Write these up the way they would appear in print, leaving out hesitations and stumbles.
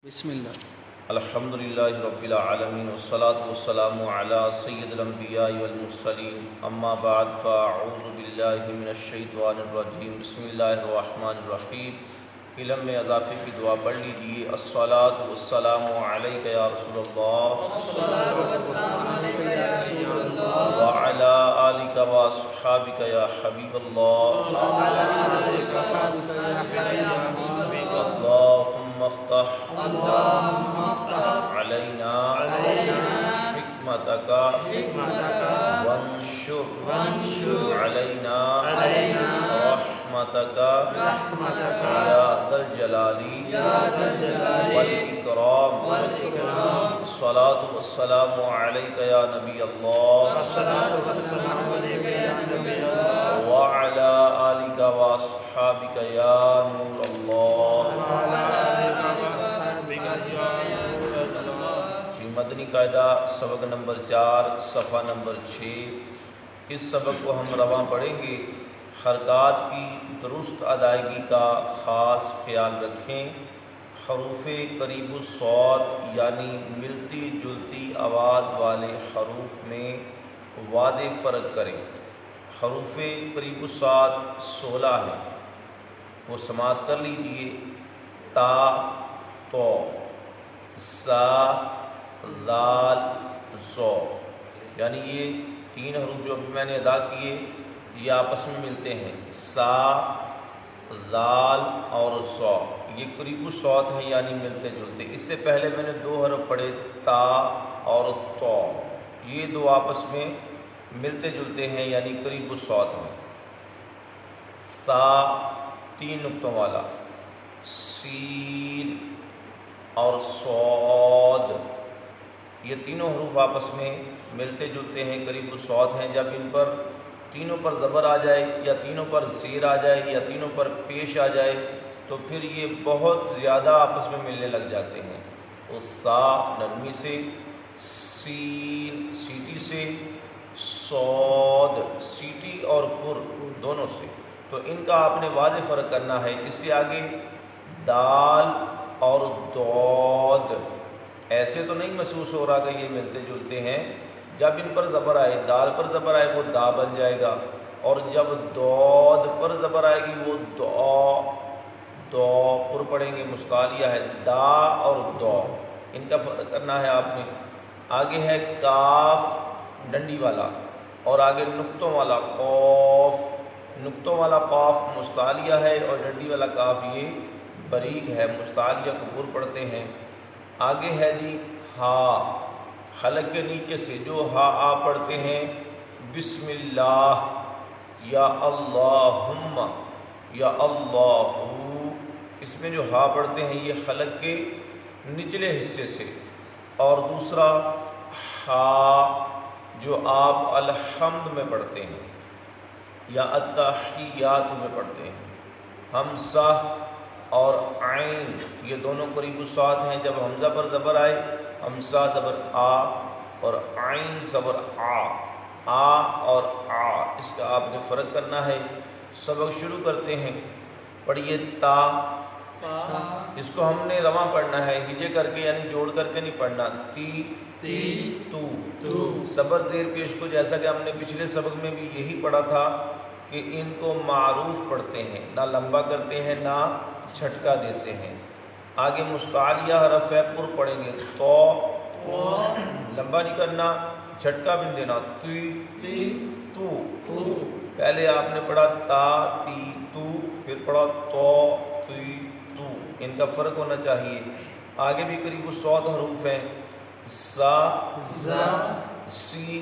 بسم اللہ الحمدللہ رب العالمین والصلاة والسلام علی سید الانبیاء والمرسلین اما بعد فاعوذ باللہ من الشیطان الرجیم بسم اللہ الرحمن الرحیم۔ علم میں اضافے کی دعا پڑھ لیجیے۔ الصلاۃ والسلام علیک یا رسول اللہ وعلی آلک واصحابک یا حبیب اللہ اللہم افتح علینا حکمتک وانشر علینا رحمتک یا ذا الجلال والاکرام۔ الصلاۃ والسلام علیک یا نبی اللہ وعلی آلک واصحابک یا نور اللہ۔ مدنی قاعدہ سبق نمبر 4 صفحہ نمبر 6۔ اس سبق کو ہم رواں پڑھیں گے۔ حرکات کی درست ادائیگی کا خاص خیال رکھیں۔ حروف قریب الصوت یعنی ملتی جلتی آواز والے حروف میں واضح فرق کریں۔ حروف قریب الصوت 16 ہیں، وہ سماعت کر لیجئے۔ تا، تو، سا، ذال، زو، یعنی یہ تین حروف جو میں نے ادا کیے یہ آپس میں ملتے ہیں۔ سا، ذال اور زو یہ قریب الصوت ہیں یعنی ملتے جلتے۔ اس سے پہلے میں نے 2 حرف پڑھے تا اور تو، یہ 2 آپس میں ملتے جلتے ہیں یعنی قریب الصوت ہیں۔ سا 3 نقطوں والا، سین اور صاد یہ تینوں حروف آپس میں ملتے جلتے ہیں، قریب الصوت ہیں۔ جب ان پر تینوں پر زبر آ جائے یا تینوں پر زیر آ جائے یا تینوں پر پیش آ جائے تو پھر یہ بہت زیادہ آپس میں ملنے لگ جاتے ہیں۔ تو سا نرمی سے، سین سیٹی سے، صاد سیٹی اور پر دونوں سے، تو ان کا آپ نے واضح فرق کرنا ہے۔ اس سے آگے دال اور دود ایسے تو نہیں محسوس ہو رہا کہ یہ ملتے جلتے ہیں۔ جب ان پر زبر آئے، دال پر زبر آئے وہ دا بن جائے گا، اور جب دود پر زبر آئے گی وہ دو پر پڑھیں گے، مستعلیہ ہے دا اور دو، ان کا فرق کرنا ہے آپ نے۔ آگے ہے کاف ڈنڈی والا، اور آگے نقطوں والا قوف۔ نقطوں والا قاف مستعلیہ ہے اور ڈنڈی والا کاف یہ باریک ہے، مستعلیہ کو پر پڑھتے ہیں۔ آگے ہے جی ہا، حلق کے نیچے سے جو ہا آ پڑھتے ہیں، بسم اللہ یا اللہم یا اللہ، اس میں جو ہا پڑھتے ہیں یہ حلق کے نچلے حصے سے۔ اور دوسرا ہا جو آپ الحمد میں پڑھتے ہیں یا التحیات میں پڑھتے ہیں۔ حمزہ اور عین یہ دونوں قریب الصوت ہیں۔ جب حمزہ پر زبر آئے، حمزہ زبر آ اور عین زبر آ اور آ، اس کا آپ نے فرق کرنا ہے۔ سبق شروع کرتے ہیں۔ پڑھیے تا، اس کو ہم نے رواں پڑھنا ہے، ہجے کر کے یعنی جوڑ کر کے نہیں پڑھنا۔ تی تو صبر زیر پیش کو، جیسا کہ ہم نے پچھلے سبق میں بھی یہی پڑھا تھا کہ ان کو معروف پڑھتے ہیں، نہ لمبا کرتے ہیں نہ چھٹکا دیتے ہیں۔ آگے مستعلیہ حرف ہے، پر پڑھیں گے تو، لمبا نہیں کرنا، جھٹکا بھی نہیں دینا۔ تو پہلے آپ نے پڑھا تا تی تو، پھر پڑھا تو تی تو، ان کا فرق ہونا چاہیے۔ آگے بھی قریب الصوت حروف ہیں، زا، سی،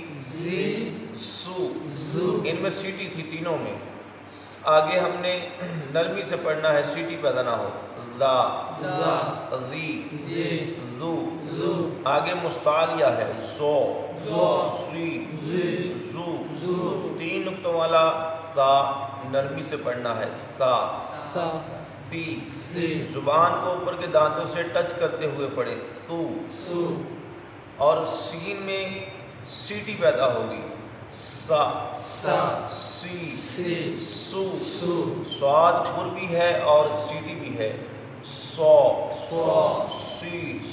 سو، ان میں سیٹی تھی تینوں میں۔ آگے ہم نے نرمی سے پڑھنا ہے، سیٹی پیدا نہ ہو۔ ذا، ذی، ذو، آگے مستعلیہ ہے، زو، سی، زو، 3 نقطوں والا سا نرمی سے پڑھنا ہے، سا، سی، زبان کو اوپر کے دانتوں سے ٹچ کرتے ہوئے پڑھے، سو، اور سین میں سیٹی پیدا ہوگی، سا، سی، سو، سواد پر بھی ہے اور سیٹی بھی ہے، سو، سی،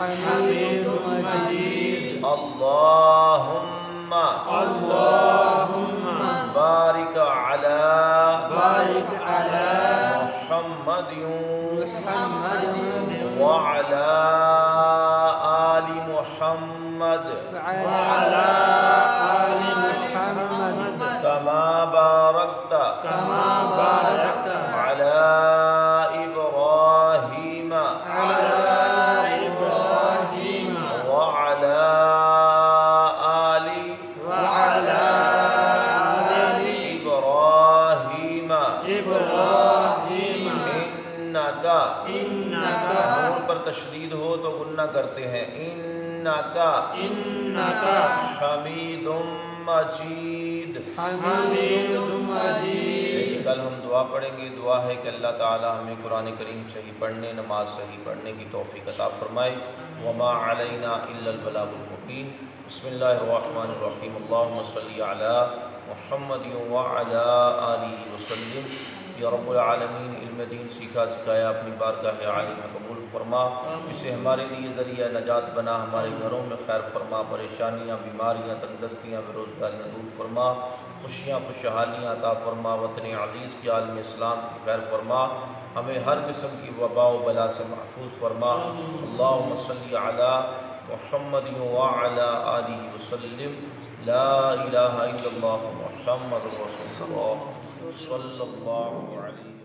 حمید مجید اللہم بارک بارک علی محمد محمد وعلی آل محمد وعلی آل محمد کما بارکت كما باركت علی ابراہیم على إبراهيم وعلی آل وعلى آل ابراہیم إبراهيم انکا نون پر تشدید ہو تو غنہ کرتے ہیں انکا إنك حمید مجید۔ حميد مجيد۔ کل ہم دعا پڑھیں گے، دعا ہے کہ اللہ تعالی ہمیں قرآن کریم صحیح پڑھنے، نماز صحیح پڑھنے کی توفیق عطا فرمائے۔ وما علینا الا البلاغ المبین۔ بسم اللہ الرحمن الرحیم۔ اللہم صلی علی محمد وعلی آلہ وسلم۔ یا رب العالمین، علم دین سیکھا سکھایا اپنی بارگاہ عالی میں قبول فرما، اسے ہمارے لیے ذریعہ نجات بنا، ہمارے گھروں میں خیر فرما، پریشانیاں، بیماریاں، تنگدستیاں، بے روزگاریاں دور فرما، خوشیاں خوشحالیاں عطا فرما، وطن عزیز کی عالم اسلام کی خیر فرما، ہمیں ہر قسم کی وبا و بلا سے محفوظ فرما۔ اللہم صلی علی محمد وعلی آلہ وسلم۔ لا الہ الا اللہ محمد رسول اللہ صلی اللہ علیہ